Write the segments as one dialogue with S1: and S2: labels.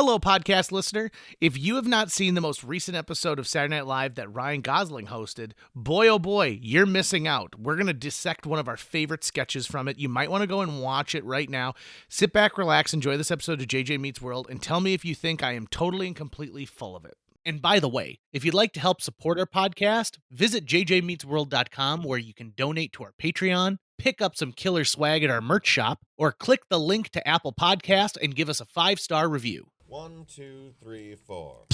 S1: Hello, podcast listener. If you have not seen the most recent episode of Saturday Night Live that Ryan Gosling hosted, boy, oh boy, you're missing out. We're going to dissect one of our favorite sketches from it. You might want to go and watch it right now. Sit back, relax, enjoy this episode of JJ Meets World, and tell me if you think I am totally and completely full of it. And by the way, if you'd like to help support our podcast, visit jjmeetsworld.com where you can donate to our Patreon, pick up some killer swag at our merch shop, or click the link to Apple Podcast and give us a 5-star review.
S2: 1, 2, 3, 4.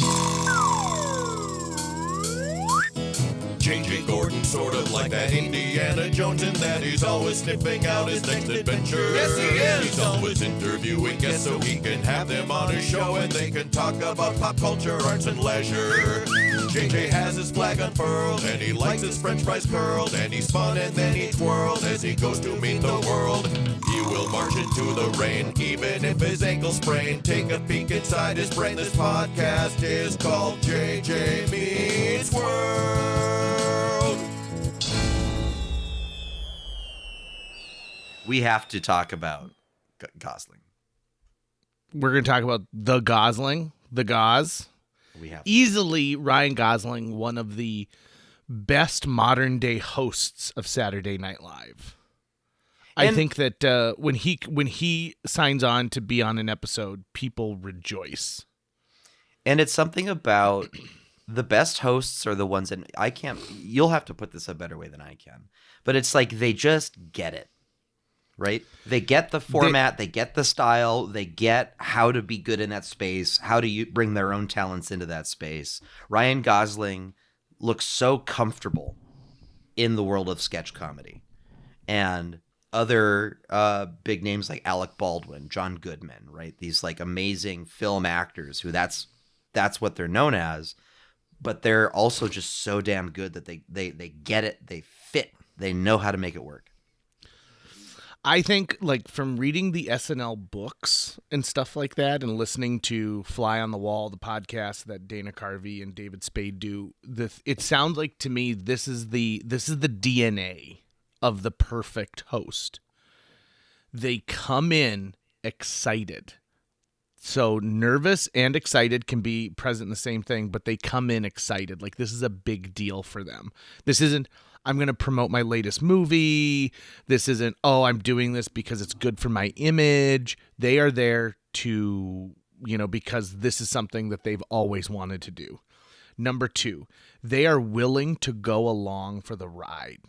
S2: J.J. Gordon, sort of like that Indiana Jones, in that he's always sniffing out his next adventure. Yes, he is. He's always interviewing guests so he can have them on his show and they can talk about pop culture, arts, and leisure. J.J. has his flag unfurled and he likes his french fries curled, and he's fun and then he twirled as he goes to meet the world. He will march into the rain even if his ankle sprained. Take a peek inside his brain. This podcast is called JJ Meets World.
S3: We have to talk about Gosling.
S1: We're going to talk about the Gosling, the Goz.
S3: We have
S1: easily Ryan Gosling, one of the best modern day hosts of Saturday Night Live. I think that when he signs on to be on an episode, people rejoice.
S3: And it's something about the best hosts are the ones, and you'll have to put this a better way than I can, but it's like they just get it, right? They get the format, they get the style, they get how to be good in that space, how to bring their own talents into that space. Ryan Gosling looks so comfortable in the world of sketch comedy. And other big names like Alec Baldwin, John Goodman, right? These like amazing film actors who that's what they're known as, but they're also just so damn good that they get it, they fit, they know how to make it work.
S1: I think, like, from reading the SNL books and stuff like that and listening to Fly on the Wall, the podcast that Dana Carvey and David Spade do, it sounds like to me this is the DNA of the perfect host. They come in excited. So nervous and excited can be present in the same thing, but they come in excited. Like, this is a big deal for them. This isn't, I'm going to promote my latest movie. This isn't, I'm doing this because it's good for my image. They are there to, because this is something that they've always wanted to do. Number 2, they are willing to go along for the ride.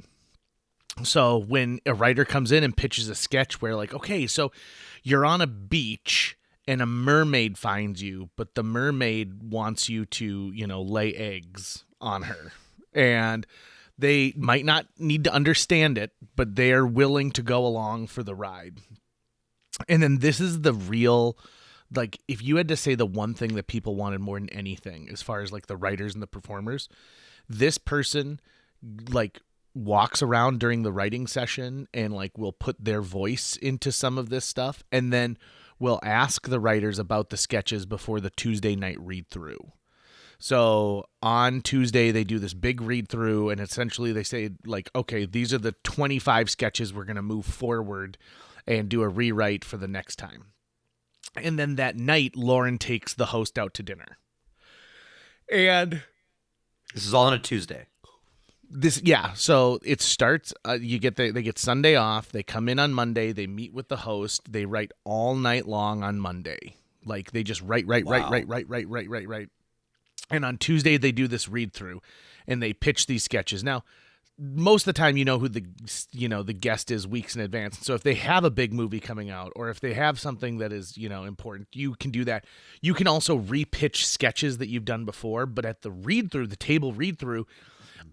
S1: So when a writer comes in and pitches a sketch where, like, okay, so you're on a beach and a mermaid finds you, but the mermaid wants you to, lay eggs on her. And they might not need to understand it, but they are willing to go along for the ride. And then this is the real, like, if you had to say the one thing that people wanted more than anything, as far as like the writers and the performers, this person, like, walks around during the writing session and like will put their voice into some of this stuff, and then will ask the writers about the sketches before the Tuesday night read through. So on Tuesday, they do this big read through, and essentially they say, like, okay, these are the 25 sketches we're going to move forward and do a rewrite for the next time. And then that night, Lorne takes the host out to dinner. And
S3: this is all on a Tuesday.
S1: So it starts, they get Sunday off, they come in on Monday, they meet with the host, they write all night long on Monday. Like, they just write. And on Tuesday, they do this read through and they pitch these sketches. Now, most of the time, who the guest is weeks in advance. So if they have a big movie coming out, or if they have something that is, important, you can do that. You can also repitch sketches that you've done before, but at the read through, the table read through,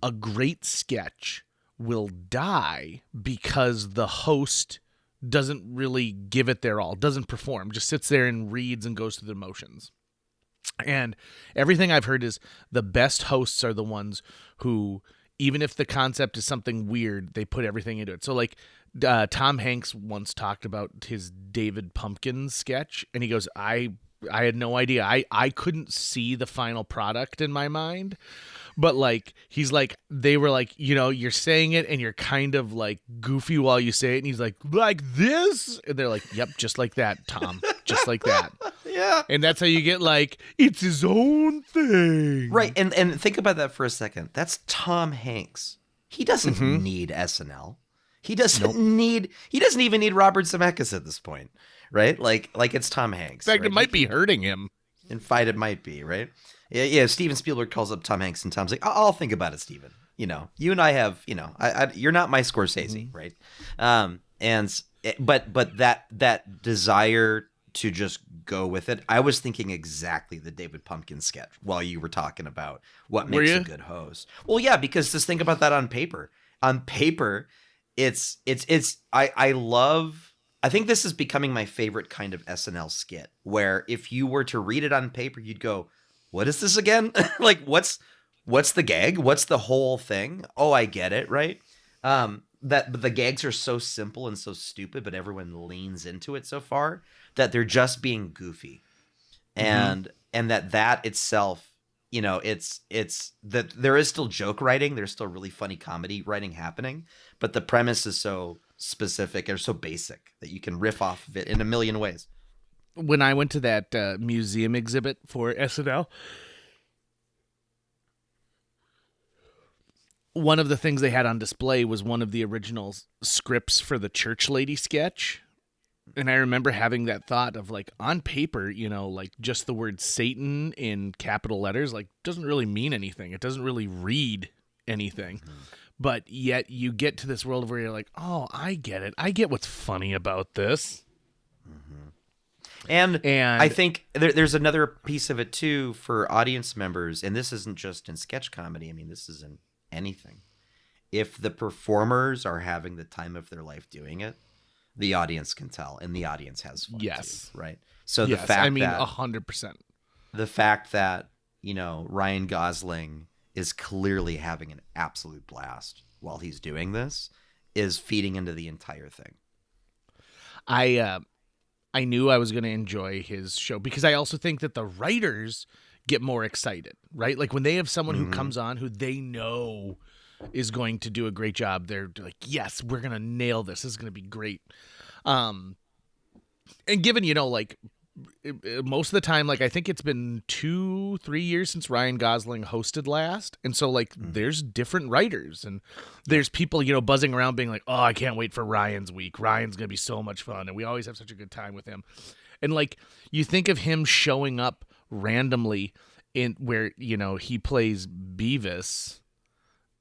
S1: a great sketch will die because the host doesn't really give it their all, doesn't perform, just sits there and reads and goes through the motions. And everything I've heard is the best hosts are the ones who, even if the concept is something weird, they put everything into it. So like Tom Hanks once talked about his David Pumpkins sketch, and he goes, I had no idea. I couldn't see the final product in my mind, But like he's like they were like, you're saying it and you're kind of like goofy while you say it, and he's like this, and they're like, yep, just like that, Tom, just like that.
S3: Yeah.
S1: And that's how you get like it's his own thing,
S3: Right. And think about that for a second. That's Tom Hanks. He doesn't need SNL. He doesn't even need Robert Zemeckis at this point, right? Like it's Tom Hanks.
S1: In fact,
S3: right?
S1: it might be hurting him.
S3: In fact, it might be, right? Yeah. Steven Spielberg calls up Tom Hanks, and Tom's like, "I'll think about it, Steven. You and I have, you're not my Scorsese, right?" But that desire to just go with it. I was thinking exactly the David Pumpkin sketch while you were talking about what makes a good host. Well, yeah, because just think about that on paper. On paper, I think this is becoming my favorite kind of SNL skit, where if you were to read it on paper, you'd go, what is this again? Like, what's the gag? What's the whole thing? Oh, I get it, right? But the gags are so simple and so stupid, but everyone leans into it so far that they're just being goofy. And that itself, it's that there is still joke writing, there's still really funny comedy writing happening, but the premise is so specific or so basic that you can riff off of it in a million ways.
S1: When I went to that museum exhibit for SNL, one of the things they had on display was one of the original scripts for the church lady sketch. And I remember having that thought of like, on paper, like just the word Satan in capital letters, like doesn't really mean anything. It doesn't really read anything. But yet you get to this world where you're like, oh, I get it. I get what's funny about this.
S3: And I think there's another piece of it too for audience members, and this isn't just in sketch comedy. I mean, this is in anything. If the performers are having the time of their life doing it, the audience can tell, and the audience has fun too, right? So the fact
S1: 100%.
S3: The fact that, Ryan Gosling is clearly having an absolute blast while he's doing this is feeding into the entire thing.
S1: I knew I was going to enjoy his show because I also think that the writers get more excited, right? Like when they have someone who comes on who they know is going to do a great job, they're like, yes, we're going to nail this. This is going to be great. And given, like most of the time, like I think it's been 2-3 years since Ryan Gosling hosted last. And so like there's different writers and there's people, buzzing around being like, oh, I can't wait for Ryan's week. Ryan's going to be so much fun. And we always have such a good time with him. And like, you think of him showing up randomly in where, he plays Beavis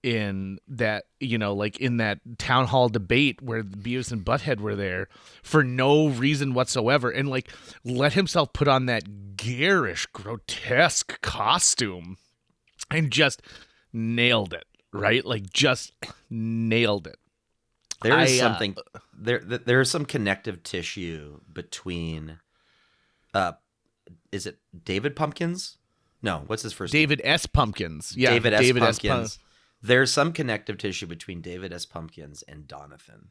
S1: in that, like in that town hall debate where Beavis and Butthead were there for no reason whatsoever, and like let himself put on that garish, grotesque costume and just nailed it, right? Like just nailed it.
S3: There is something there is some connective tissue between is it David Pumpkins? No, what's his first
S1: David
S3: name?
S1: S. Pumpkins. Yeah,
S3: David S. Pumpkins. There's some connective tissue between David S. Pumpkins and Donathan.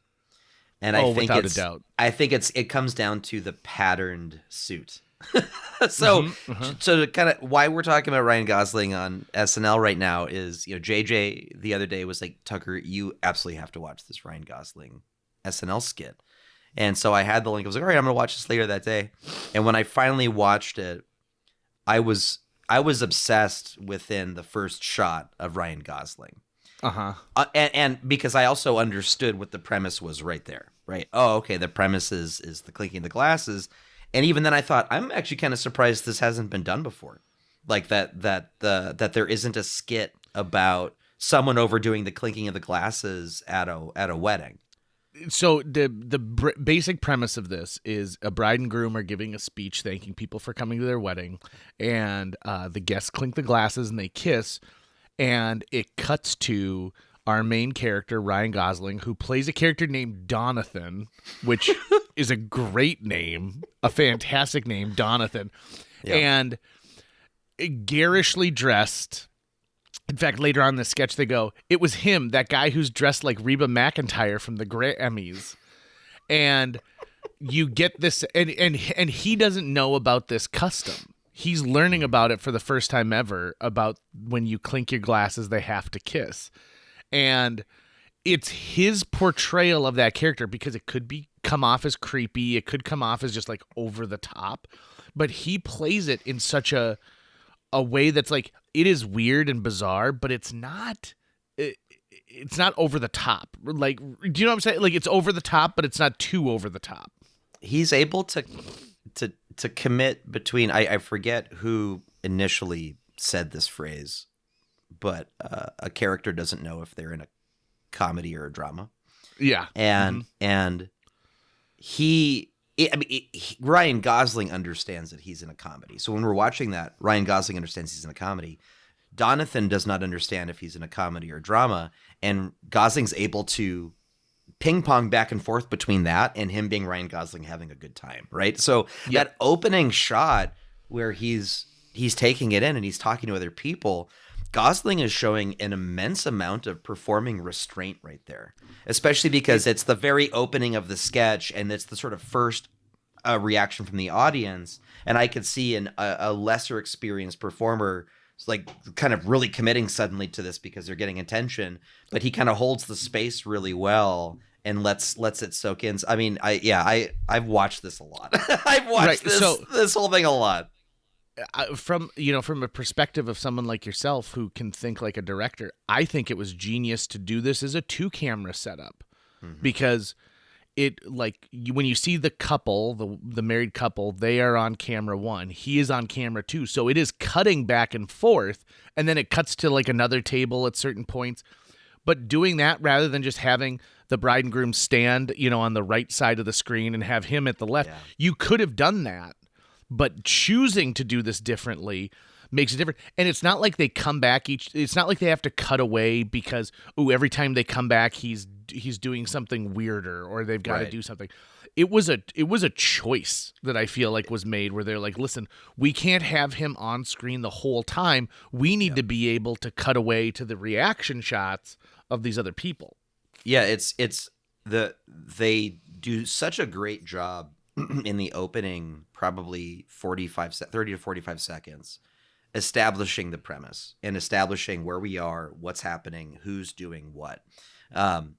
S3: And I think
S1: without a doubt.
S3: I think it comes down to the patterned suit. So to kind of why we're talking about Ryan Gosling on SNL right now is, JJ the other day was like, Tucker, you absolutely have to watch this Ryan Gosling SNL skit. And so I had the link. I was like, all right, I'm going to watch this later that day. And when I finally watched it, I was obsessed within the first shot of Ryan Gosling. And because I also understood what the premise was right there, right? Oh, okay, the premise is the clinking the glasses. And even then I thought, I'm actually kind of surprised this hasn't been done before. Like that there isn't a skit about someone overdoing the clinking of the glasses at a wedding.
S1: So the basic premise of this is a bride and groom are giving a speech thanking people for coming to their wedding, and the guests clink the glasses and they kiss, and it cuts to our main character, Ryan Gosling, who plays a character named Donathan, which is a great name, a fantastic name, Donathan, and garishly dressed. In fact, later on in the sketch, they go, it was him, that guy who's dressed like Reba McEntire from the Grammys. And you get this, and he doesn't know about this custom. he's learning about it for the first time ever, about when you clink your glasses, they have to kiss. And it's his portrayal of that character, because it could come off as creepy. It could come off as just like over the top, but he plays it in such a way that's like, it is weird and bizarre, but it's not over the top. Like, do you know what I'm saying? Like, it's over the top, but it's not too over the top.
S3: He's able to commit between, I forget who initially said this phrase, but a character doesn't know if they're in a comedy or a drama.
S1: Yeah.
S3: And Ryan Gosling understands that he's in a comedy. So when we're watching that, Ryan Gosling understands he's in a comedy. Donathan does not understand if he's in a comedy or drama, and Gosling's able to ping pong back and forth between that and him being Ryan Gosling having a good time, right? So that opening shot where he's taking it in and he's talking to other people, Gosling is showing an immense amount of performing restraint right there, especially because it's the very opening of the sketch and it's the sort of first reaction from the audience. And I could see a lesser experienced performer like kind of really committing suddenly to this because they're getting attention, but he kind of holds the space really well and lets it soak in. I mean, I've watched this a lot. I've watched this whole thing a lot.
S1: From a perspective of someone like yourself who can think like a director, I think it was genius to do this as a 2-camera setup, because when you see the couple, the married couple, they are on camera 1, he is on camera 2, so it is cutting back and forth, and then it cuts to like another table at certain points. But doing that rather than just having the bride and groom stand, on the right side of the screen and have him at the left, you could have done that. But choosing to do this differently makes it different. And it's not like they come back it's not like they have to cut away because, every time they come back, he's doing something weirder or they've got to do something. It was a choice that I feel like was made where they're like, listen, we can't have him on screen the whole time. We need to be able to cut away to the reaction shots of these other people.
S3: Yeah, they do such a great job in the opening, probably 30 to 45 seconds, establishing the premise and establishing where we are, what's happening, who's doing what. And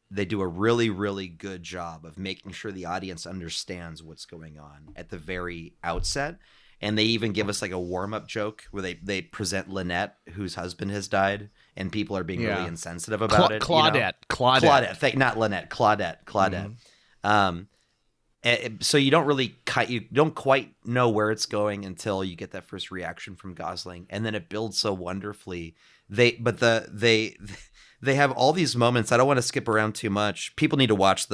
S3: they do a really, really good job of making sure the audience understands what's going on at the very outset. And they even give us like a warm-up joke where they present Lynette, whose husband has died, and people are being really insensitive about it.
S1: Claudette.
S3: Not Lynette. Claudette. So you don't quite know where it's going until you get that first reaction from Gosling, and then it builds so wonderfully. They have all these moments. I don't want to skip around too much. People need to watch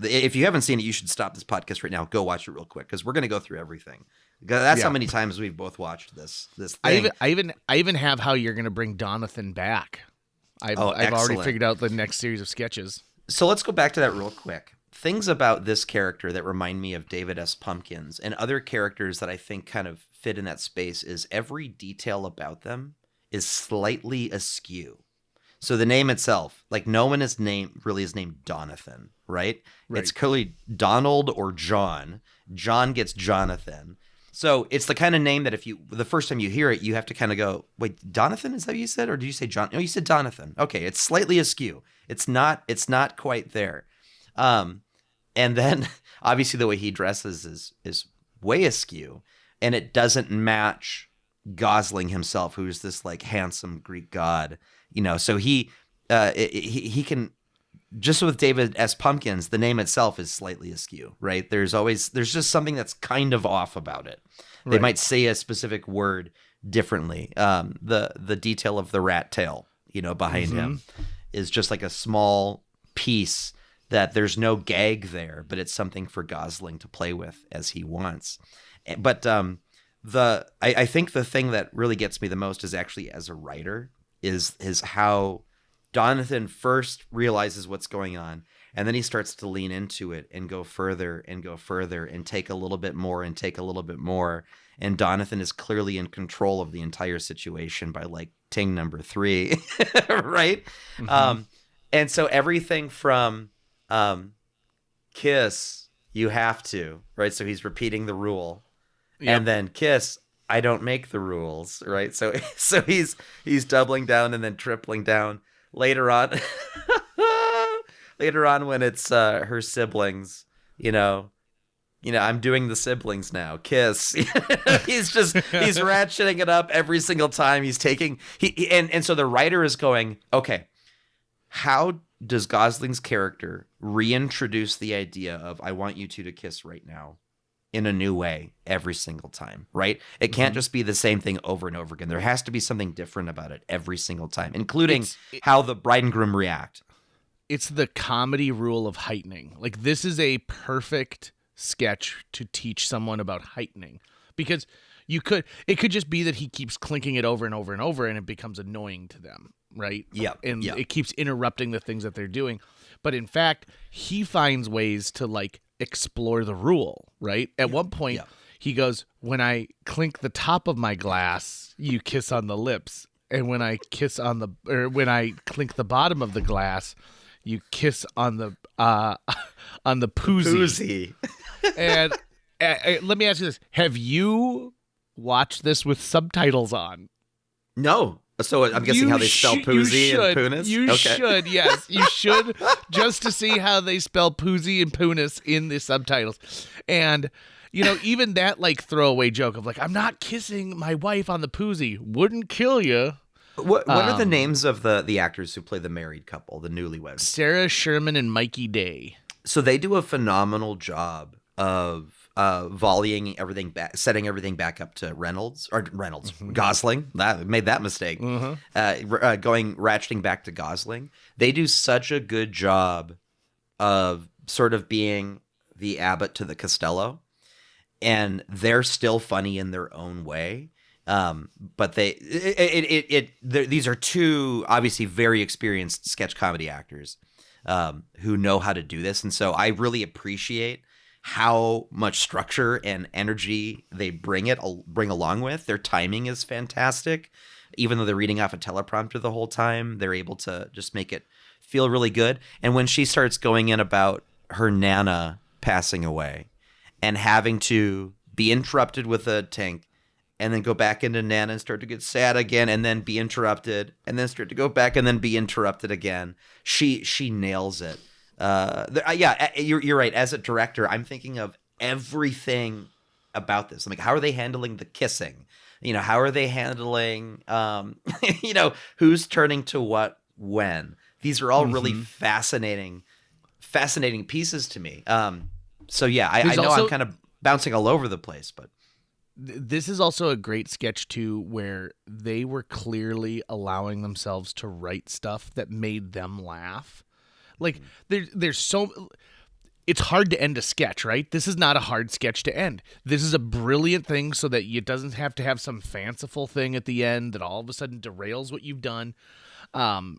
S3: if you haven't seen it, you should stop this podcast right now. Go watch it real quick because we're going to go through everything. That's how many times we've both watched this thing.
S1: I even have how you're going to bring Donathan back. I've already figured out the next series of sketches.
S3: So let's go back to that real quick. Things about this character that remind me of David S. Pumpkins and other characters that I think kind of fit in that space is every detail about them is slightly askew. So the name itself, like no one is named Donathan, right? It's clearly Donald or John. John gets Jonathan. So it's the kind of name that the first time you hear it, you have to kind of go, wait, Donathan, is that what you said? Or did you say John? No, you said Donathan. Okay, it's slightly askew. It's not quite there. And then obviously the way he dresses is way askew, and it doesn't match Gosling himself, who's this like handsome Greek god, so he can, just with David S. Pumpkins, the name itself is slightly askew, right? There's just something that's kind of off about it. They might say a specific word differently. The detail of the rat tail, behind him is just like a small piece that there's no gag there, but it's something for Gosling to play with as he wants. But I think the thing that really gets me the most is actually as a writer is how Donathan first realizes what's going on, and then he starts to lean into it and go further and go further and take a little bit more and take a little bit more. And Donathan is clearly in control of the entire situation by like ting number 3, right? And so everything from kiss, you have to, right? So he's repeating the rule. Yep. And then kiss, I don't make the rules, right? So he's doubling down and then tripling down later on. Later on, when it's her siblings, I'm doing the siblings now. Kiss. he's ratcheting it up every single time. He's taking and so the writer is going, okay, how does Gosling's character reintroduce the idea of I want you two to kiss right now in a new way every single time, right? It can't just be the same thing over and over again. There has to be something different about it every single time, including how the bride and groom react.
S1: It's the comedy rule of heightening. Like, this is a perfect sketch to teach someone about heightening, because it could just be that he keeps clinking it over and over and over and it becomes annoying to them, right?
S3: Yeah.
S1: And it keeps interrupting the things that they're doing. But in fact, he finds ways to like explore the rule, right? At one point, he goes, when I clink the top of my glass, you kiss on the lips. And when I when I clink the bottom of the glass, you kiss on the poozy. And let me ask you this: have you watched this with subtitles on?
S3: No. So I'm guessing how they spell poozy and punis?
S1: You should, yes. You should, just to see how they spell poozy and punis in the subtitles. And, even that like throwaway joke of like, I'm not kissing my wife on the poozy, wouldn't kill you.
S3: What are the names of the actors who play the married couple, the newlyweds?
S1: Sarah Sherman and Mikey Day.
S3: So they do a phenomenal job of volleying everything back, setting everything back up to Gosling. Made that mistake. Ratcheting back to Gosling. They do such a good job of sort of being the Abbott to the Costello, and they're still funny in their own way. But these are two obviously very experienced sketch comedy actors who know how to do this, and so I really appreciate how much structure and energy they bring along with. Their timing is fantastic. Even though they're reading off a teleprompter the whole time, they're able to just make it feel really good. And when she starts going in about her Nana passing away and having to be interrupted with a tink and then go back into Nana and start to get sad again and then be interrupted and then start to go back and then be interrupted again, she nails it. You're right. As a director, I'm thinking of everything about this. I'm like, how are they handling the kissing? How are they handling, who's turning to what when? These are all really fascinating pieces to me. I know I'm kind of bouncing all over the place, but
S1: this is also a great sketch too, where they were clearly allowing themselves to write stuff that made them laugh. Like there's so, it's hard to end a sketch, right? This is not a hard sketch to end. This is a brilliant thing so that it doesn't have to have some fanciful thing at the end that all of a sudden derails what you've done.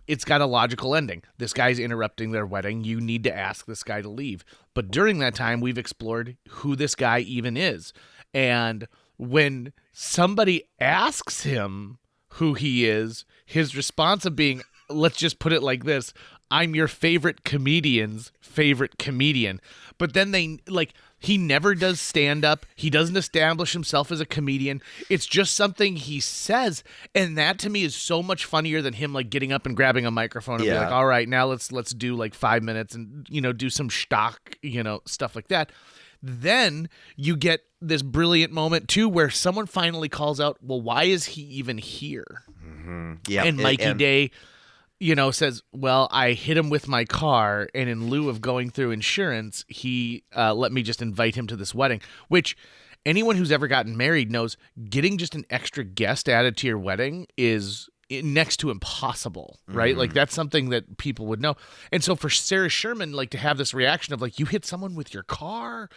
S1: It's got a logical ending. This guy's interrupting their wedding. You need to ask this guy to leave. But during that time, we've explored who this guy even is. And when somebody asks him who he is, his response of being, let's just put it like this, I'm your favorite comedian's favorite comedian. But then he never does stand up. He doesn't establish himself as a comedian. It's just something he says. And that to me is so much funnier than him like getting up and grabbing a microphone and be like, all right, now let's do like 5 minutes and, do some stock, stuff like that. Then you get this brilliant moment too, where someone finally calls out, well, why is he even here?
S3: Mm-hmm. Yeah.
S1: And Mikey Day, says, well, I hit him with my car, and in lieu of going through insurance, he let me just invite him to this wedding, which anyone who's ever gotten married knows getting just an extra guest added to your wedding is next to impossible, right? Like that's something that people would know. And so for Sarah Sherman, like to have this reaction of like, you hit someone with your car,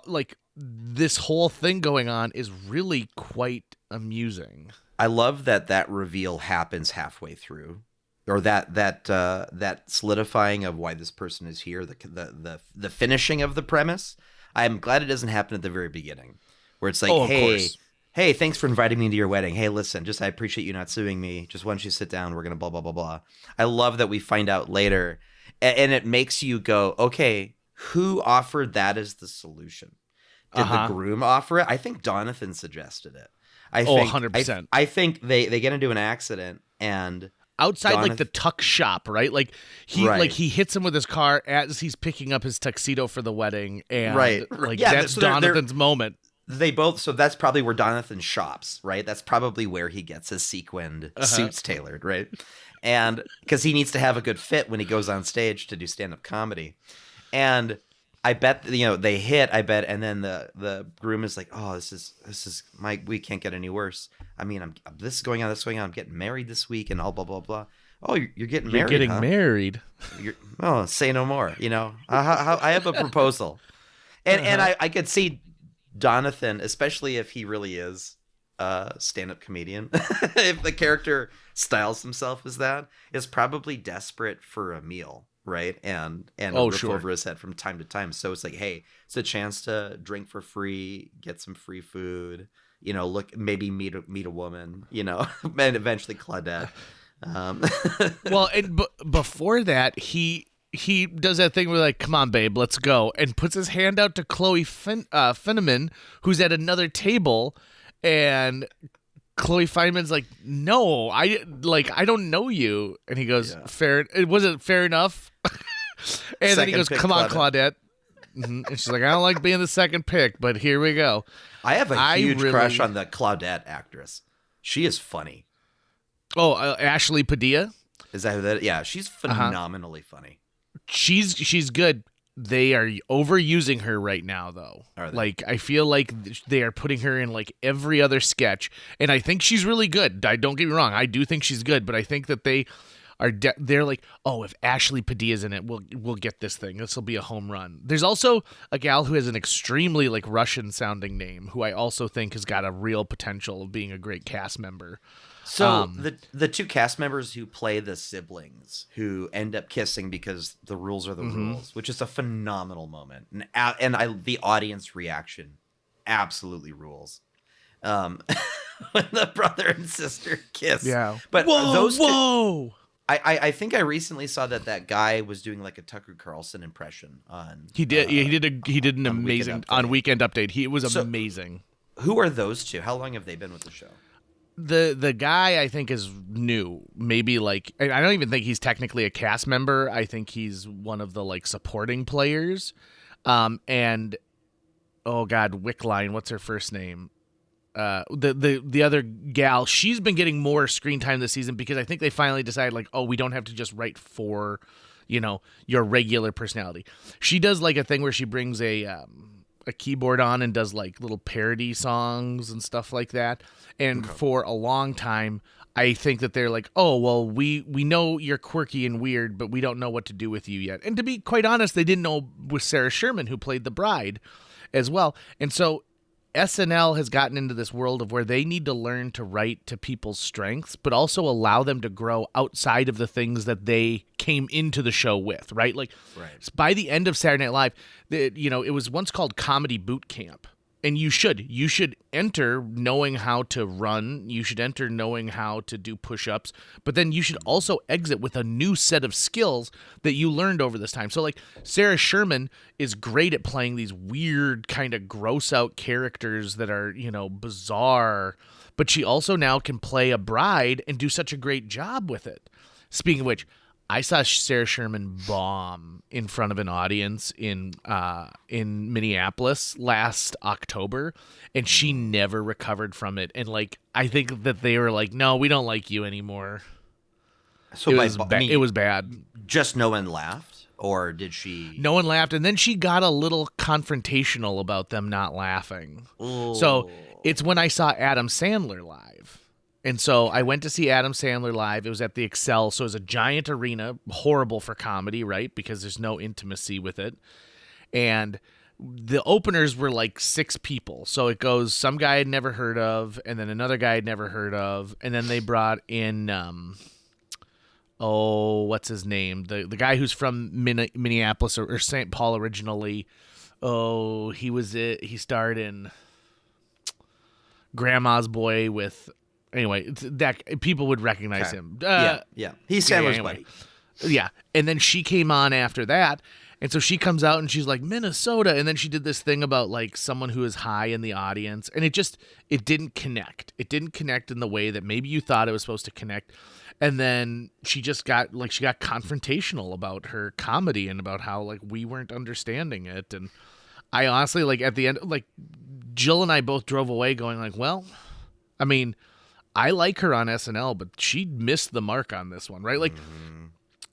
S1: like this whole thing going on is really quite amusing.
S3: I love that reveal happens halfway through. Or that solidifying of why this person is here, the finishing of the premise. I'm glad it doesn't happen at the very beginning, where it's like, hey, thanks for inviting me to your wedding. Hey, listen, I appreciate you not suing me. Just once you sit down, we're gonna blah blah blah blah. I love that we find out later, and it makes you go, okay, who offered that as the solution? did the groom offer it? I think Donathan suggested it. I
S1: Oh,
S3: think,
S1: 100%.
S3: I think they get into an accident and
S1: outside like the tuck shop, right? Like he hits him with his car as he's picking up his tuxedo for the wedding, and like that's so Donathan's moment.
S3: They both, so that's probably where Donathan shops, right? That's probably where he gets his sequined suits tailored, right? And because he needs to have a good fit when he goes on stage to do stand-up comedy. And I bet, they hit, and then the groom is like, oh, this is we can't get any worse. I mean, this is going on, I'm getting married this week and all blah, blah, blah. Oh, you're getting married,
S1: You're getting married.
S3: Say no more, I have a proposal. And I could see Donathan, especially if he really is a stand-up comedian, if the character styles himself as that, is probably desperate for a meal, right? And a roof over his head from time to time. So it's like, hey, it's a chance to drink for free, get some free food, maybe meet a woman, and eventually Claudette.
S1: Well, and before that, he does that thing where like, come on, babe, let's go, and puts his hand out to Chloe Fineman, who's at another table, and Chloe Fineman's like, no, I don't know you, and he goes, fair. It wasn't fair enough, and then he goes, come on, Claudette, and she's like, I don't like being the second pick, but here we go.
S3: I have a huge crush on the Claudette actress. She is funny.
S1: Oh, Ashley Padilla.
S3: Is that who that? Yeah, she's phenomenally funny.
S1: She's good. They are overusing her right now, though. Are they? Like, I feel like they are putting her in like every other sketch, and I think she's really good. Don't get me wrong, I do think she's good, but I think that they are they're like, oh, if Ashley Padilla's in it, we'll get this thing. This will be a home run. There's also a gal who has an extremely like Russian sounding name, who I also think has got a real potential of being a great cast member.
S3: So the two cast members who play the siblings who end up kissing because the rules are the rules, which is a phenomenal moment, and the audience reaction absolutely rules. When the brother and sister kiss, but those two, I think I recently saw that guy was doing like a Tucker Carlson impression on. He did
S1: an amazing on Weekend Update. It was amazing.
S3: Who are those two? How long have they been with the show?
S1: The guy I think is new. Maybe like, I don't even think he's technically a cast member. I think he's one of the like supporting players. And oh god, Wickline, what's her first name? The other gal, she's been getting more screen time this season because I think they finally decided like, oh, we don't have to just write for, your regular personality. She does like a thing where she brings a keyboard on and does like little parody songs and stuff like that. And for a long time, I think that they're like, oh, well, we know you're quirky and weird, but we don't know what to do with you yet. And to be quite honest, they didn't know with Sarah Sherman, who played the bride as well. And so SNL has gotten into this world of where they need to learn to write to people's strengths, but also allow them to grow outside of the things that they came into the show with, right? Like, by the end of Saturday Night Live, it was once called Comedy Boot Camp. And you should enter knowing how to run. You should enter knowing how to do push-ups. But then you should also exit with a new set of skills that you learned over this time. So like Sarah Sherman is great at playing these weird kind of gross out characters that are, bizarre. But she also now can play a bride and do such a great job with it. Speaking of which, I saw Sarah Sherman bomb in front of an audience in Minneapolis last October, and she never recovered from it. And like, I think that they were like, "No, we don't like you anymore." So it was bad.
S3: Just no one laughed, or did she?
S1: No one laughed, and then she got a little confrontational about them not laughing. Ooh. So it's when I saw Adam Sandler live. And so I went to see Adam Sandler live. It was at the Excel, so it was a giant arena, horrible for comedy, right? Because there's no intimacy with it. And the openers were like 6 people. So it goes some guy I'd never heard of, and then another guy I'd never heard of, and then they brought in what's his name? The guy who's from Minneapolis or St. Paul originally. Oh, he starred in Grandma's Boy with. Anyway, that people would recognize him.
S3: Yeah. He's Sandler's buddy.
S1: Yeah, and then she came on after that, And so she comes out and she's like, Minnesota. And then she did this thing about like someone who is high in the audience. And it didn't connect. It didn't connect in the way that maybe you thought it was supposed to connect. And then she got confrontational about her comedy and about how like we weren't understanding it. And I honestly, like at the end, like Jill and I both drove away going like, well, I mean, I like her on SNL, but she missed the mark on this one, right? Like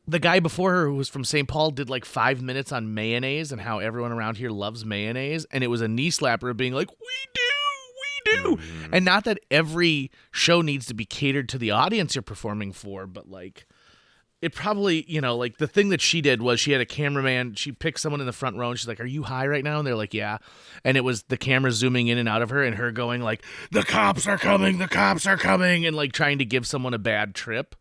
S1: the guy before her who was from St. Paul did like 5 minutes on mayonnaise and how everyone around here loves mayonnaise. And it was a knee slapper of being like, we do. And not that every show needs to be catered to the audience you're performing for, but like it probably, you know, like the thing that she did was she had a cameraman. She picked someone in the front row and she's like, are you high right now? And they're like, yeah. And it was the camera zooming in and out of her and her going like, the cops are coming, and like trying to give someone a bad trip.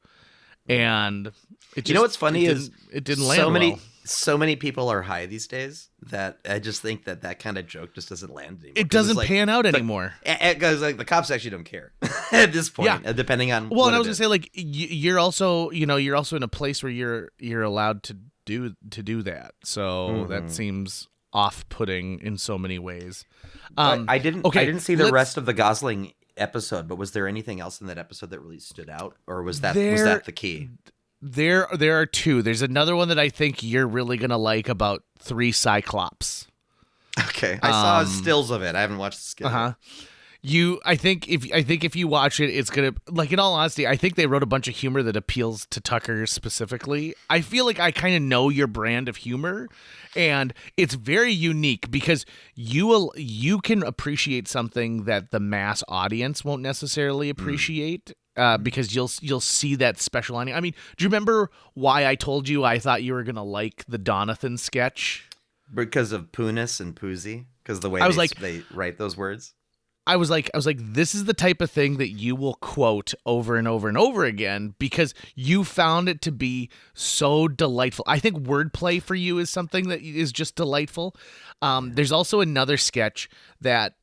S1: And it just,
S3: you know what's funny is
S1: it didn't land well.
S3: So many people are high these days that I just think that kind of joke just doesn't land anymore.
S1: It doesn't pan out anymore.
S3: Because like the cops actually don't care at this point, depending on.
S1: Well, and I was gonna say like you're also in a place where you're allowed to do that. So that seems off-putting in so many ways.
S3: I didn't see the rest of the Gosling episode, but was there anything else in that episode that really stood out, or was that the key?
S1: There are two. There's another one that I think you're really gonna like about 3 Cyclops.
S3: Okay, I saw stills of it. I haven't watched the skit.
S1: I think if you watch it, it's gonna, like, in all honesty, I think they wrote a bunch of humor that appeals to Tucker specifically. I feel like I kind of know your brand of humor, and it's very unique because you can appreciate something that the mass audience won't necessarily appreciate. Because you'll see that special lining. I mean, do you remember why I told you I thought you were gonna like the Donathan sketch?
S3: Because of Poonis and Poozy? Because the way they write those words?
S1: I was like, this is the type of thing that you will quote over and over and over again because you found it to be so delightful. I think wordplay for you is something that is just delightful. There's also another sketch that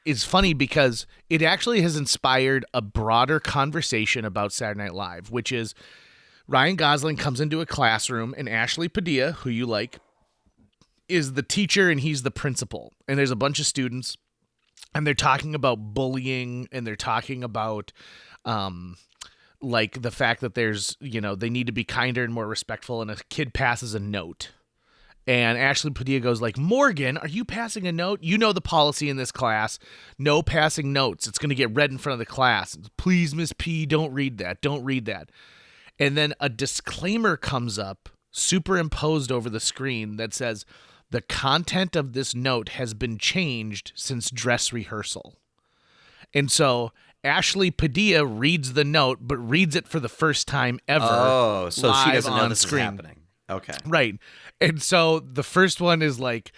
S1: is funny because it actually has inspired a broader conversation about Saturday Night Live, which is Ryan Gosling comes into a classroom and Ashley Padilla, who you like, is the teacher and he's the principal. And there's a bunch of students and they're talking about bullying and they're talking about like the fact that there's, you know, they need to be kinder and more respectful, and a kid passes a note. And Ashley Padilla goes like, Morgan, are you passing a note? You know the policy in this class. No passing notes. It's going to get read in front of the class. Please, Miss P, don't read that. Don't read that. And then a disclaimer comes up, superimposed over the screen, that says, the content of this note has been changed since dress rehearsal. And so Ashley Padilla reads the note, but reads it for the first time ever.
S3: Oh, so she doesn't know this
S1: screen.
S3: Is happening. Okay.
S1: Right. And so the first one is like,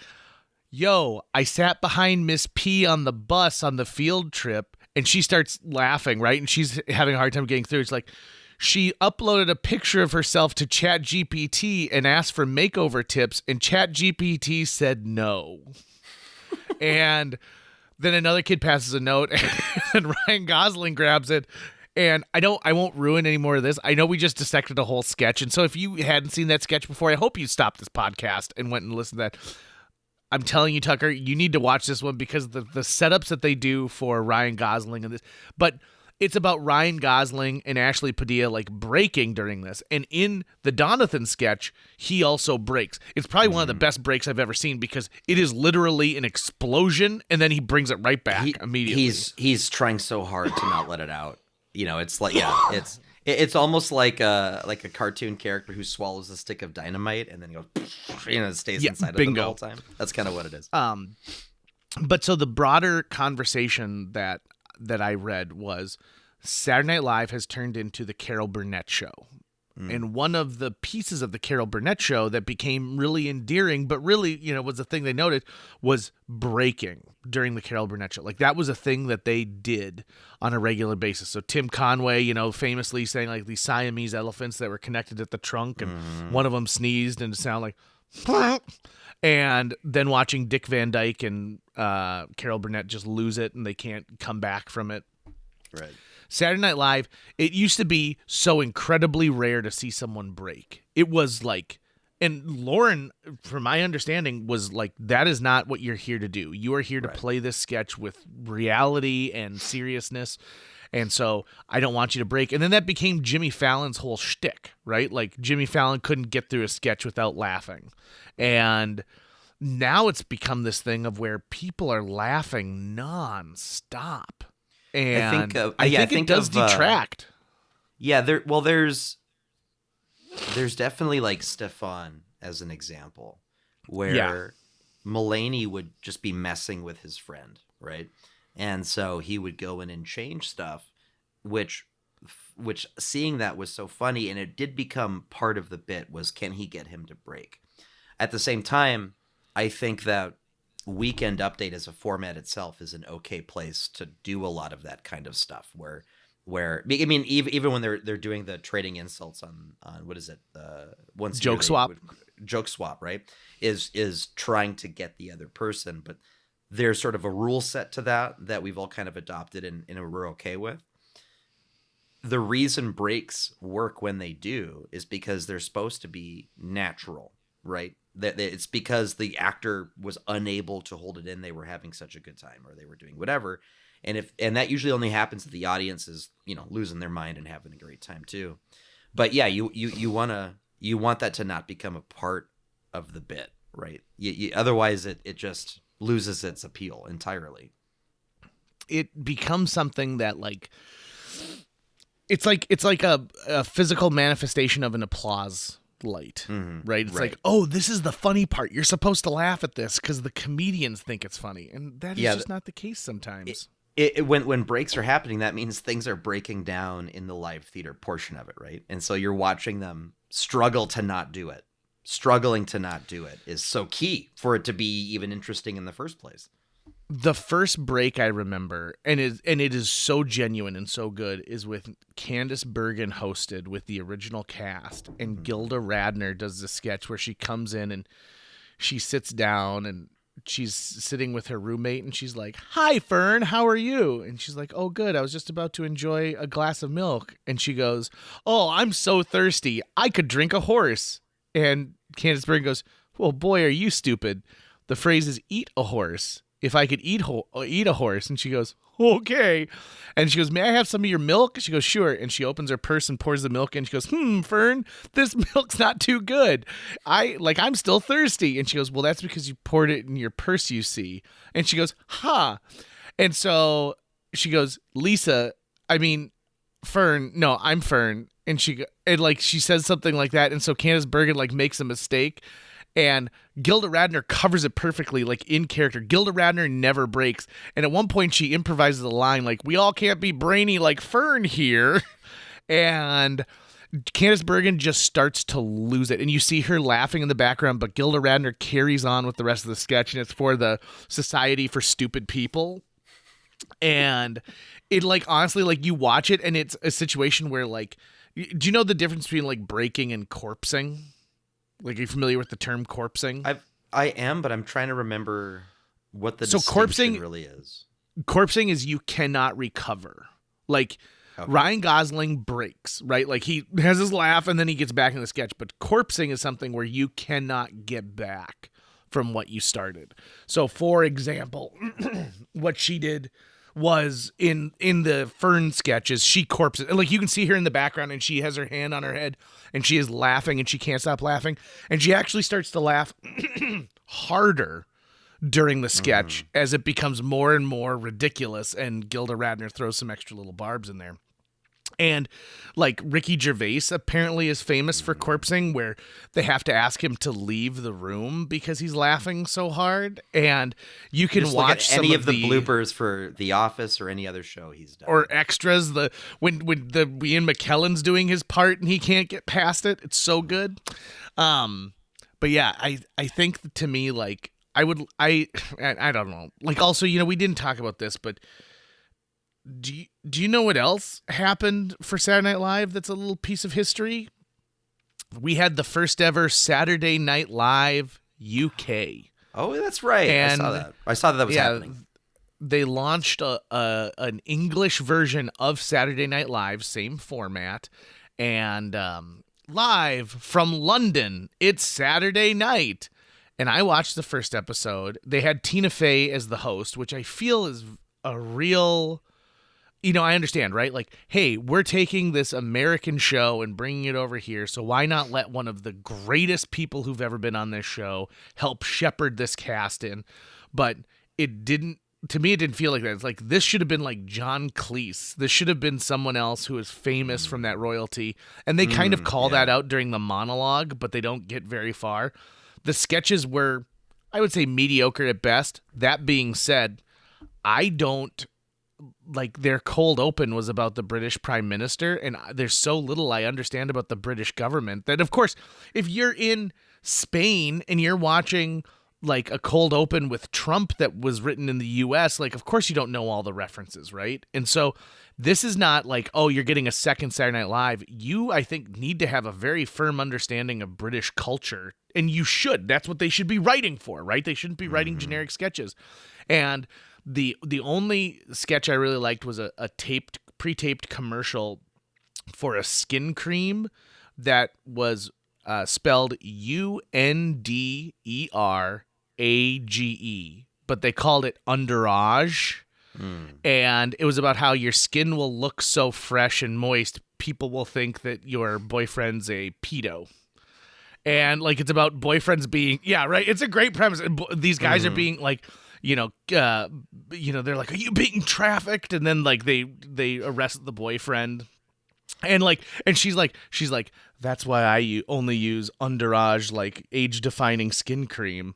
S1: yo, I sat behind Miss P on the bus on the field trip, and she starts laughing, right? And she's having a hard time getting through. It's like, she uploaded a picture of herself to ChatGPT and asked for makeover tips, and ChatGPT said no. And then another kid passes a note, and Ryan Gosling grabs it. And I won't ruin any more of this. I know we just dissected a whole sketch. And so if you hadn't seen that sketch before, I hope you stopped this podcast and went and listened to that. I'm telling you, Tucker, you need to watch this one because the setups that they do for Ryan Gosling and this. But it's about Ryan Gosling and Ashley Padilla like breaking during this. And in the Donathan sketch, he also breaks. It's probably one of the best breaks I've ever seen because it is literally an explosion and then he brings it right back immediately.
S3: He's trying so hard to not let it out. You know, it's like, it's almost like a cartoon character who swallows a stick of dynamite and then goes, you know, it stays inside of it the whole time. That's kind of what it is.
S1: But so the broader conversation that I read was Saturday Night Live has turned into the Carol Burnett show. And one of the pieces of the Carol Burnett show that became really endearing, but really, you know, was the thing they noted was breaking during the Carol Burnett show. Like that was a thing that they did on a regular basis. So Tim Conway, you know, famously saying like these Siamese elephants that were connected at the trunk and one of them sneezed and it sounded like, and then watching Dick Van Dyke and Carol Burnett just lose it and they can't come back from it.
S3: Right.
S1: Saturday Night Live, it used to be so incredibly rare to see someone break. It was like And Lorne, from my understanding, was like, that is not what you're here to do. You are here to
S3: Right.
S1: play this sketch with reality and seriousness. And so I don't want you to break. And then that became Jimmy Fallon's whole shtick, right? Like Jimmy Fallon couldn't get through a sketch without laughing. And now it's become this thing of where people are laughing nonstop. And I think it does detract.
S3: Yeah, there's definitely like Stefan as an example, where Mulaney would just be messing with his friend, right? And so he would go in and change stuff, which seeing that was so funny, and it did become part of the bit was, can he get him to break? At the same time, I think that Weekend Update as a format itself is an okay place to do a lot of that kind of stuff where I mean, even when they're doing the trading insults on what is it, once
S1: Joke swap,
S3: right, is trying to get the other person, but there's sort of a rule set to that we've all kind of adopted and we're okay with. The reason breaks work when they do is because they're supposed to be natural, right? That it's because the actor was unable to hold it in, they were having such a good time or they were doing whatever. And that usually only happens if the audience is, losing their mind and having a great time too. But yeah, you want that to not become a part of the bit, right? Otherwise it just loses its appeal entirely.
S1: It becomes something that like it's like a physical manifestation of an applause light, right? It's like, oh, this is the funny part. You're supposed to laugh at this because the comedians think it's funny, and that is just not the case sometimes.
S3: When breaks are happening, that means things are breaking down in the live theater portion of it, right? And so you're watching them struggle to not do it. Struggling to not do it is so key for it to be even interesting in the first place.
S1: The first break I remember, and it is so genuine and so good, is with Candice Bergen hosted with the original cast, and Gilda Radner does the sketch where she comes in and she sits down and she's sitting with her roommate and she's like, "Hi, Fern, how are you?" And she's like, "Oh, good. I was just about to enjoy a glass of milk." And she goes, "Oh, I'm so thirsty. I could drink a horse." And Candice Bergen goes, "Well, boy, are you stupid. The phrase is eat a horse. If I could eat a horse." And she goes, "Okay." And she goes, "May I have some of your milk?" She goes, "Sure." And she opens her purse and pours the milk in. She goes, Fern, this milk's not too good. I'm still thirsty." And she goes, "Well, that's because you poured it in your purse, you see." And she goes, "Huh." And so she goes, Fern, no, I'm Fern. And she says something like that. And so Candice Bergen makes a mistake. And Gilda Radner covers it perfectly, in character. Gilda Radner never breaks. And at one point, she improvises a line "We all can't be brainy like Fern here." And Candice Bergen just starts to lose it. And you see her laughing in the background, but Gilda Radner carries on with the rest of the sketch, and it's for the Society for Stupid People. And it, honestly, you watch it, and it's a situation where, do you know the difference between, breaking and corpsing? Are you familiar with the term corpsing?
S3: I am, but I'm trying to remember what the distinction really is.
S1: Corpsing is you cannot recover. Okay. Ryan Gosling breaks, right? He has his laugh and then he gets back in the sketch. But corpsing is something where you cannot get back from what you started. So, for example, what she did was in the Fern sketches, she corpses. You can see her in the background and she has her hand on her head and she is laughing and she can't stop laughing. And she actually starts to laugh harder during the sketch as it becomes more and more ridiculous. And Gilda Radner throws some extra little barbs in there. And Ricky Gervais apparently is famous for corpsing, where they have to ask him to leave the room because he's laughing so hard. And you can watch
S3: any of the bloopers for The Office or any other show he's done,
S1: or extras. When Ian McKellen's doing his part and he can't get past it. It's so good. But yeah, I think to me I don't know. Also, we didn't talk about this, but do you know what else happened for Saturday Night Live that's a little piece of history? We had the first ever Saturday Night Live UK.
S3: Oh, that's right.
S1: And
S3: I saw that was happening.
S1: They launched an English version of Saturday Night Live, same format, and live from London. It's Saturday night. And I watched the first episode. They had Tina Fey as the host, which I feel is a real, I understand, right? Like, hey, we're taking this American show and bringing it over here, so why not let one of the greatest people who've ever been on this show help shepherd this cast in? But it didn't, to me, it didn't feel like that. It's like, this should have been like John Cleese. This should have been someone else who is famous from that royalty. And they kind of call that out during the monologue, but they don't get very far. The sketches were, I would say, mediocre at best. That being said, I don't, like, their cold open was about the British Prime Minister, and there's so little I understand about the British government that, of course, if you're in Spain and you're watching, like, a cold open with Trump that was written in the U.S., like, of course you don't know all the references, right? And so this is not like, oh, you're getting a second Saturday Night Live. You, I think, need to have a very firm understanding of British culture, and you should. That's what they should be writing for, right? They shouldn't be writing generic sketches. And the only sketch I really liked was a pre-taped commercial for a skin cream that was spelled UNDERAGE, but they called it Underage. And it was about how your skin will look so fresh and moist, people will think that your boyfriend's a pedo. And, like, it's about boyfriends being, yeah, right. It's a great premise. And these guys are being, like, they're like, are you being trafficked? And then, like, they arrest the boyfriend. And, like, and she's like, that's why I only use Underage, like, age-defining skin cream.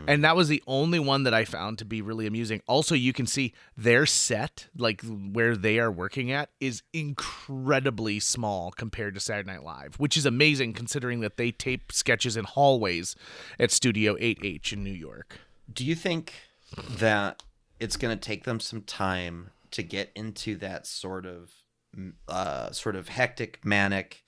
S1: And that was the only one that I found to be really amusing. Also, you can see their set, like, where they are working at, is incredibly small compared to Saturday Night Live, which is amazing considering that they tape sketches in hallways at Studio 8H in New York.
S3: Do you think that it's going to take them some time to get into that sort of hectic, manic,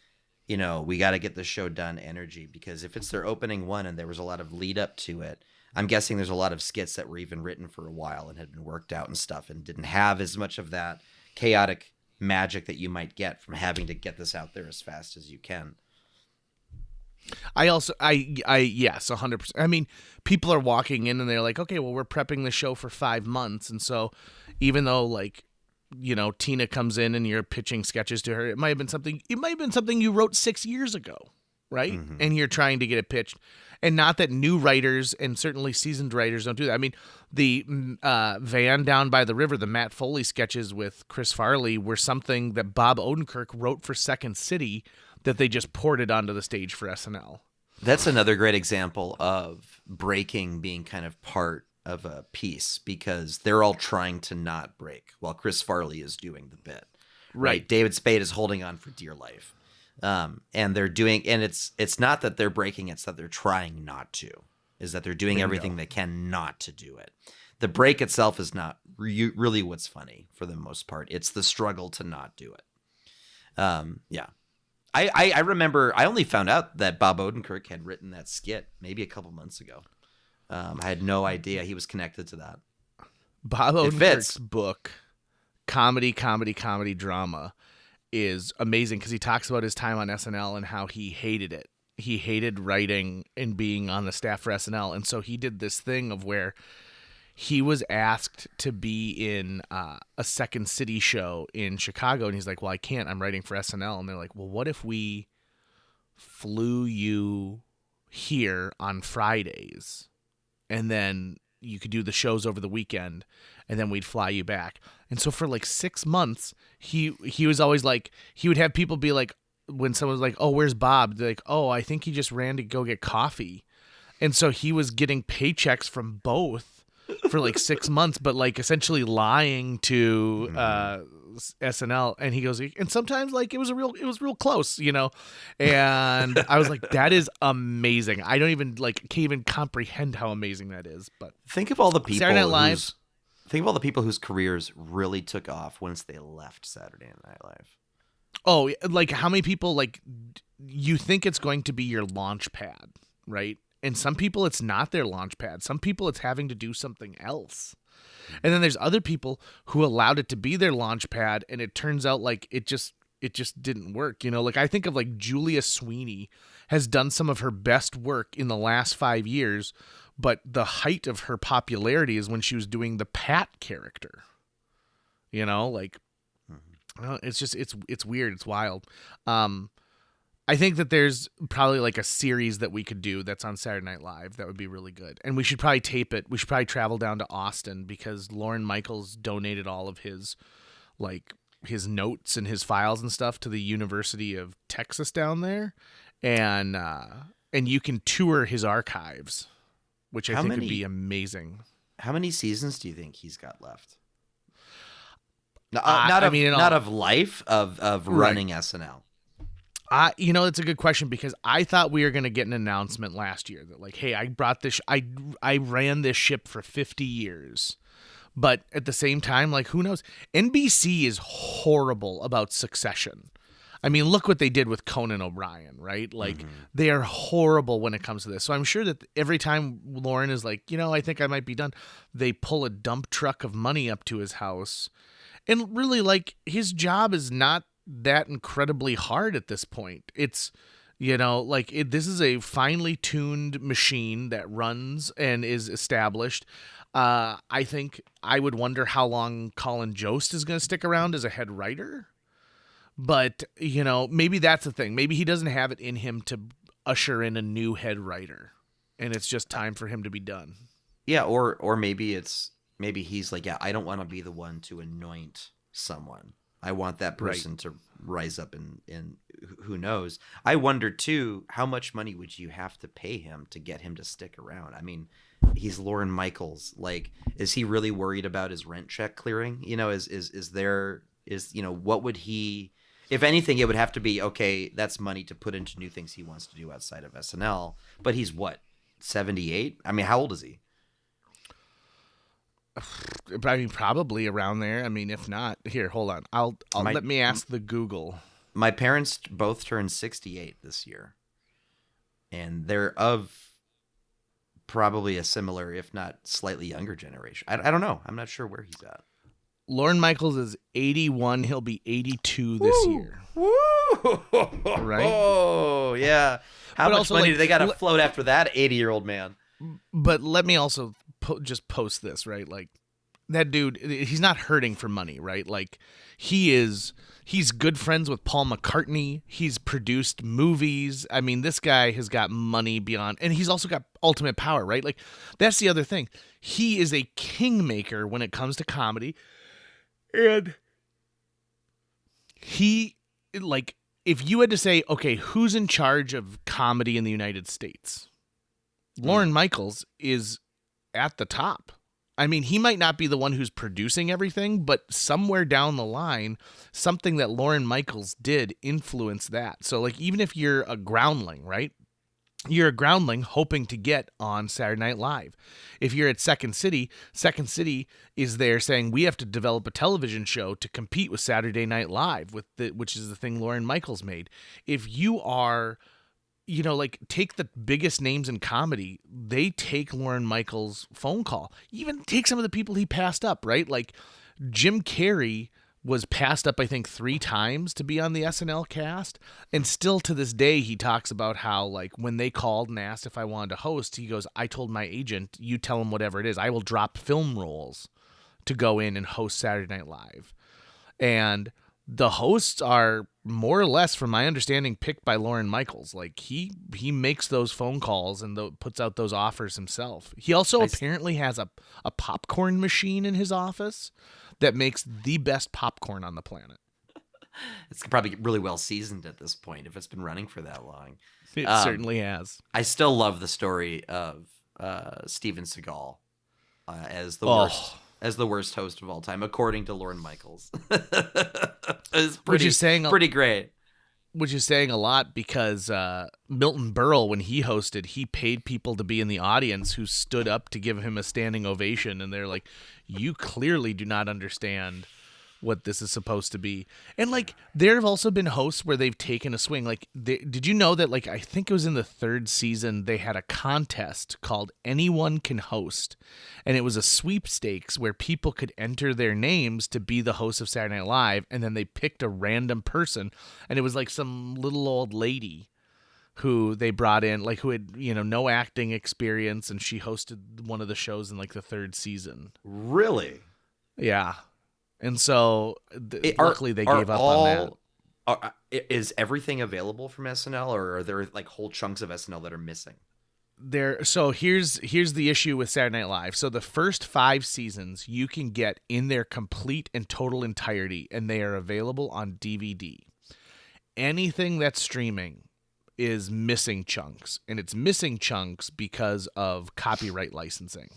S3: we got to get the show done energy? Because if it's their opening one and there was a lot of lead up to it, I'm guessing there's a lot of skits that were even written for a while and had been worked out and stuff and didn't have as much of that chaotic magic that you might get from having to get this out there as fast as you can.
S1: Yes, 100%. I mean, people are walking in and they're like, okay, well, we're prepping the show for 5 months. And so even though, like, Tina comes in and you're pitching sketches to her, it might have been something you wrote 6 years ago, right? And you're trying to get it pitched. And not that new writers and certainly seasoned writers don't do that. I mean, the Van Down by the River, the Matt Foley sketches with Chris Farley were something that Bob Odenkirk wrote for Second City that they just ported onto the stage for SNL.
S3: That's another great example of breaking being kind of part of a piece, because they're all trying to not break while Chris Farley is doing the bit. Right. David Spade is holding on for dear life. And they're doing, and it's not that they're breaking, it's that they're trying not to, is that they're doing everything they can not to do it. The break itself is not really what's funny for the most part. It's the struggle to not do it. Yeah. I remember, I only found out that Bob Odenkirk had written that skit maybe a couple months ago. I had no idea he was connected to that.
S1: Bob Odenkirk's book, Comedy, Drama, is amazing because he talks about his time on SNL and how he hated it. He hated writing and being on the staff for SNL. And so he did this thing of where he was asked to be in a Second City show in Chicago. And he's like, well, I can't. I'm writing for SNL. And they're like, well, what if we flew you here on Fridays? And then you could do the shows over the weekend, and then we'd fly you back. And so for like 6 months, he was always like, he would have people be like, when someone was like, oh, where's Bob? They're like, oh, I think he just ran to go get coffee. And so he was getting paychecks from both for like 6 months, but like essentially lying to SNL. And he goes, and sometimes like it was real close, you know? And I was like, that is amazing. I don't even can't even comprehend how amazing that is. But
S3: think of all the people
S1: Saturday Night Live.
S3: Think of all the people whose careers really took off once they left Saturday Night Live.
S1: Oh, like how many people, like, you think it's going to be your launch pad, right? And some people it's not their launch pad. Some people it's having to do something else. And then there's other people who allowed it to be their launch pad, and it turns out like it just it just didn't work. Like I think of like Julia Sweeney has done some of her best work in the last 5 years, but the height of her popularity is when she was doing the Pat character. Like it's just it's weird, it's wild. I think that there's probably like a series that we could do that's on Saturday Night Live that would be really good. And we should probably tape it. We should probably travel down to Austin because Lorne Michaels donated all of his notes and his files and stuff to the University of Texas down there. And you can tour his archives, which I think would be amazing.
S3: How many seasons do you think he's got left? Not of life, of running SNL.
S1: It's a good question because I thought we were going to get an announcement last year that like, hey, I ran this ship for 50 years. But at the same time, like, who knows? NBC is horrible about succession. I mean, look what they did with Conan O'Brien, right? Like, they are horrible when it comes to this. So I'm sure that every time Lorne is like, I think I might be done, they pull a dump truck of money up to his house. And really, like, his job is not that incredibly hard at this point. It's, this is a finely tuned machine that runs and is established. I think I would wonder how long Colin Jost is going to stick around as a head writer. But, maybe that's the thing. Maybe he doesn't have it in him to usher in a new head writer. And it's just time for him to be done.
S3: Yeah, or maybe he's like, yeah, I don't want to be the one to anoint someone. I want that person to rise up and who knows. I wonder, too, how much money would you have to pay him to get him to stick around? I mean, he's Lorne Michaels. Like, is he really worried about his rent check clearing? What would he, if anything, it would have to be, okay, that's money to put into new things he wants to do outside of SNL. But he's what, 78? I mean, how old is he?
S1: I mean, probably around there. I mean, if not, here, hold on. I'll let me ask the Google.
S3: My parents both turned 68 this year, and they're of probably a similar, if not slightly younger generation. I don't know. I'm not sure where he's at.
S1: Lorne Michaels is 81. He'll be 82 this year.
S3: Woo!
S1: Right?
S3: Oh, yeah. How much money do they got to float after that 80-year-old man?
S1: But let me also just post this, right? Like, that dude, he's not hurting for money, right? Like, he's good friends with Paul McCartney. He's produced movies. I mean, this guy has got money beyond, and he's also got ultimate power, right? Like, that's the other thing. He is a kingmaker when it comes to comedy. And he, like, if you had to say, okay, who's in charge of comedy in the United States? Lorne Michaels is at the top. I mean, he might not be the one who's producing everything, but somewhere down the line, something that Lorne Michaels did influenced that. So, like, even if you're a groundling, right? You're a groundling hoping to get on Saturday Night Live. If you're at Second City is there saying we have to develop a television show to compete with Saturday Night Live, which is the thing Lorne Michaels made. If you are, like, take the biggest names in comedy, they take Lorne Michaels' phone call. Even take some of the people he passed up, right? Like, Jim Carrey was passed up, I think, 3 times to be on the SNL cast. And still to this day, he talks about how, like, when they called and asked if I wanted to host, he goes, I told my agent, you tell him whatever it is. I will drop film roles to go in and host Saturday Night Live. And the hosts are more or less, from my understanding, picked by Lorne Michaels. Like, he makes those phone calls and puts out those offers himself. He also apparently has a popcorn machine in his office that makes the best popcorn on the planet.
S3: It's probably really well seasoned at this point if it's been running for that long.
S1: It certainly has.
S3: I still love the story of Steven Seagal as the worst host of all time, according to Lorne Michaels. It's pretty great.
S1: Which is saying a lot because Milton Berle, when he hosted, he paid people to be in the audience who stood up to give him a standing ovation. And they're like, you clearly do not understand what this is supposed to be. And like there have also been hosts where they've taken a swing. Like did you know that like I think it was in the 3rd season they had a contest called Anyone Can Host, and it was a sweepstakes where people could enter their names to be the host of Saturday Night Live, and then they picked a random person, and it was like some little old lady who they brought in, like who had, no acting experience, and she hosted one of the shows in like the 3rd season.
S3: Really?
S1: Yeah. And so luckily they gave up on that.
S3: Is everything available from SNL, or are there like whole chunks of SNL that are missing?
S1: So here's the issue with Saturday Night Live. So the first 5 seasons you can get in their complete and total entirety, and they are available on DVD. Anything that's streaming is missing chunks, and it's missing chunks because of copyright licensing.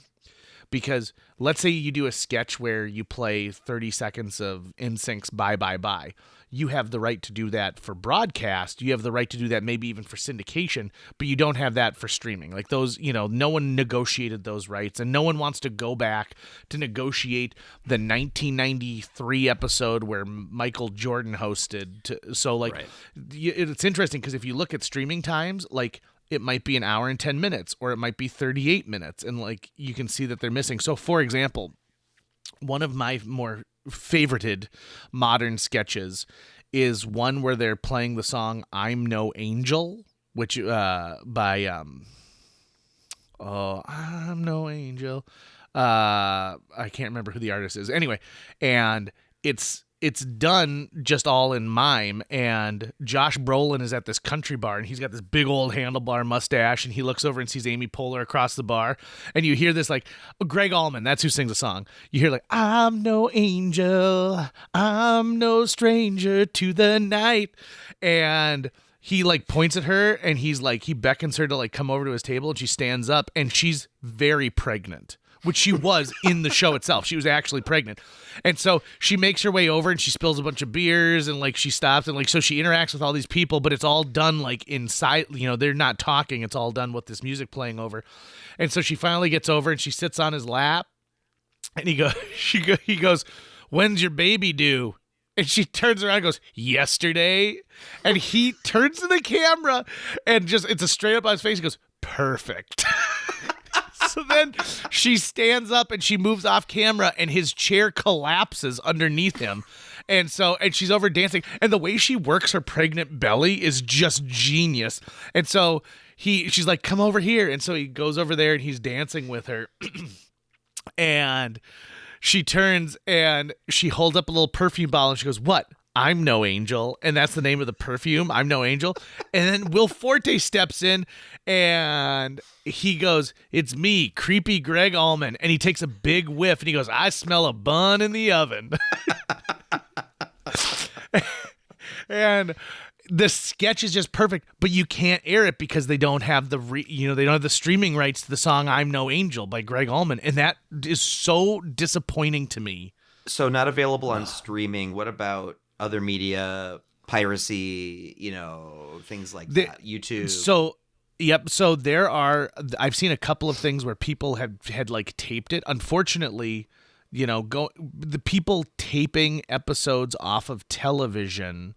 S1: Because let's say you do a sketch where you play 30 seconds of NSYNC's Bye Bye Bye. You have the right to do that for broadcast. You have the right to do that maybe even for syndication, but you don't have that for streaming. Like those, no one negotiated those rights, and no one wants to go back to negotiate the 1993 episode where Michael Jordan hosted. Right. It's interesting because if you look at streaming times, like it might be an hour and 10 minutes, or it might be 38 minutes. And like, you can see that they're missing. So for example, one of my more favorited modern sketches is one where they're playing the song I'm No Angel, which by I'm No Angel. I can't remember who the artist is. Anyway, and it's done just all in mime, and Josh Brolin is at this country bar, and he's got this big old handlebar mustache, and he looks over and sees Amy Poehler across the bar, and you hear this like, Greg Allman, that's who sings the song. You hear like, I'm no angel, I'm no stranger to the night, and he like points at her, and he beckons her to like come over to his table, and she stands up, and she's very pregnant. Which she was in the show itself. She was actually pregnant. And so she makes her way over, and she spills a bunch of beers, and like she stops, and like so she interacts with all these people, but it's all done like inside, they're not talking. It's all done with this music playing over. And so she finally gets over, and she sits on his lap, and he goes, "When's your baby due?" And she turns around and goes, "Yesterday." And he turns to the camera, and it's a straight up on his face. He goes, "Perfect." So then she stands up and she moves off camera, and his chair collapses underneath him. And she's over dancing, and the way she works her pregnant belly is just genius. And so she's like, "Come over here." And so he goes over there, and he's dancing with her. And she turns and she holds up a little perfume bottle, and she goes, "What? I'm No Angel." And that's the name of the perfume, I'm No Angel. And then Will Forte steps in, and he goes, "It's me, creepy Greg Allman." And he takes a big whiff, and he goes, "I smell a bun in the oven." And the sketch is just perfect, but you can't air it because they don't have they don't have the streaming rights to the song I'm No Angel by Greg Allman. And that is so disappointing to me.
S3: So not available on streaming. What about other media, piracy, things like that, YouTube?
S1: So I've seen a couple of things where people had like taped it. Unfortunately, the people taping episodes off of television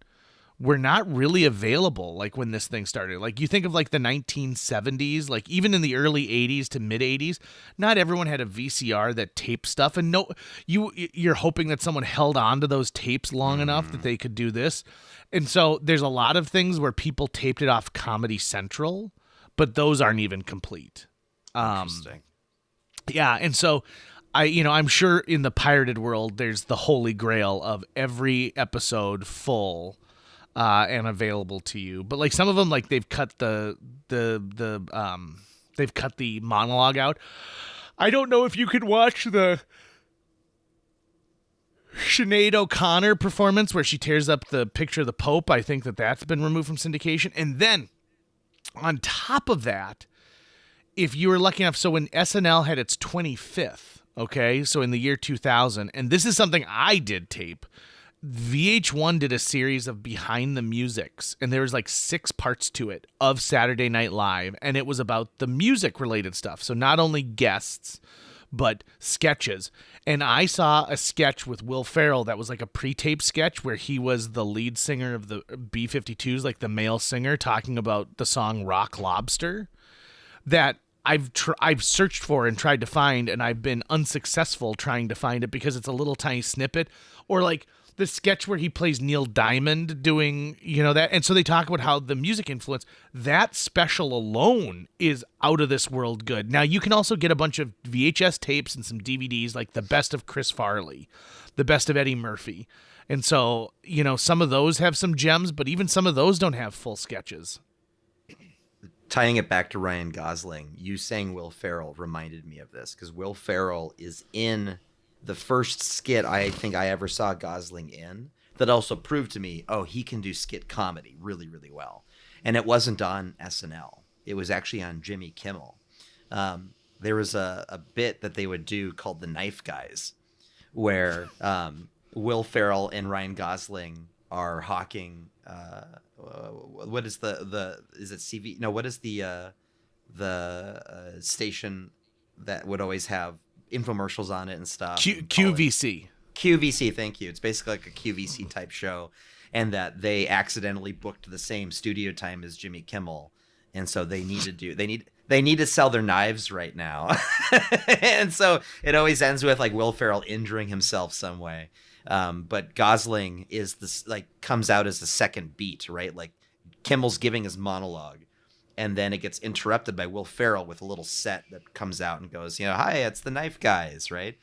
S1: were not really available like when this thing started. Like you think of like the 1970s, like even in the early 80s to mid 80s, not everyone had a VCR that taped stuff, and you're hoping that someone held on to those tapes long enough that they could do this. And so there's a lot of things where people taped it off Comedy Central, but those aren't even complete.
S3: Interesting.
S1: Yeah, and so I'm sure in the pirated world there's the holy grail of every episode full and available to you. But like some of them, like they've cut they've cut the monologue out. I don't know if you could watch the Sinead O'Connor performance where she tears up the picture of the Pope. I think that's been removed from syndication. And then on top of that, if you were lucky enough, so when SNL had its 25th, okay, so in the year 2000, and this is something I did tape, VH1 did a series of Behind the Musics, and there was like 6 parts to it of Saturday Night Live, and it was about the music-related stuff. So not only guests, but sketches. And I saw a sketch with Will Ferrell that was like a pre-tape sketch where he was the lead singer of the B-52s, like the male singer, talking about the song Rock Lobster, that I've searched for and tried to find, and I've been unsuccessful trying to find it because it's a little tiny snippet. Or like the sketch where he plays Neil Diamond doing, that. And so they talk about how the music influence, that special alone is out of this world good. Now, you can also get a bunch of VHS tapes and some DVDs, like the best of Chris Farley, the best of Eddie Murphy. And so, some of those have some gems, but even some of those don't have full sketches.
S3: Tying it back to Ryan Gosling, you saying Will Ferrell reminded me of this, because Will Ferrell is in the first skit I think I ever saw Gosling in that also proved to me, he can do skit comedy really, really well. And it wasn't on SNL. It was actually on Jimmy Kimmel. There was a bit that they would do called The Knife Guys, where Will Ferrell and Ryan Gosling are hawking what is is it CV? No, what is the station that would always have infomercials on it and stuff?
S1: QVC.
S3: QVC, thank you. It's basically like a QVC type show, and that they accidentally booked the same studio time as Jimmy Kimmel, and so they need to sell their knives right now. And so it always ends with like Will Ferrell injuring himself some way. But Gosling is this, like, comes out as the second beat, right? Like Kimmel's giving his monologue, and then it gets interrupted by Will Ferrell with a little set that comes out and goes, hi, it's the Knife Guys, right?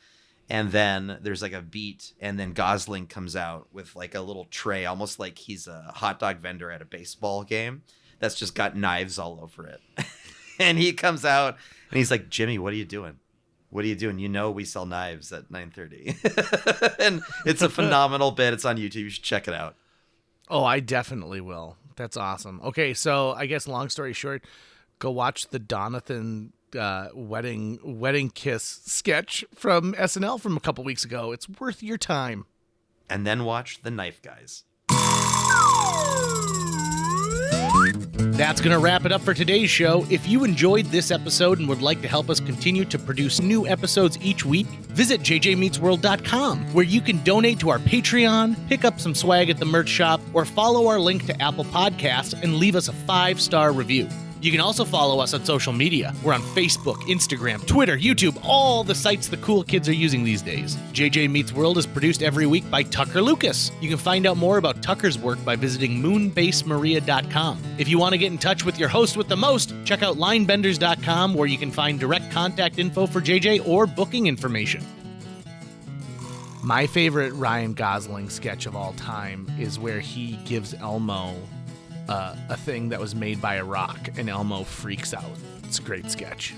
S3: And then there's like a beat, and then Gosling comes out with like a little tray, almost like he's a hot dog vendor at a baseball game that's just got knives all over it. And he comes out and he's like, Jimmy, what are you doing? What are you doing? We sell knives at 9:30. And it's a phenomenal bit. It's on YouTube. You should check it out.
S1: Oh, I definitely will. That's awesome. Okay, so I guess long story short, go watch the Donathan wedding kiss sketch from SNL from a couple weeks ago. It's worth your time.
S3: And then watch The Knife Guys.
S1: That's going to wrap it up for today's show. If you enjoyed this episode and would like to help us continue to produce new episodes each week, visit jjmeetsworld.com, where you can donate to our Patreon, pick up some swag at the merch shop, or follow our link to Apple Podcasts and leave us a 5-star review. You can also follow us on social media. We're on Facebook, Instagram, Twitter, YouTube, all the sites the cool kids are using these days. JJ Meets World is produced every week by Tucker Lucas. You can find out more about Tucker's work by visiting moonbasemaria.com. If you want to get in touch with your host with the most, check out linebenders.com, where you can find direct contact info for JJ or booking information. My favorite Ryan Gosling sketch of all time is where he gives Elmo a thing that was made by a rock, and Elmo freaks out. It's a great sketch.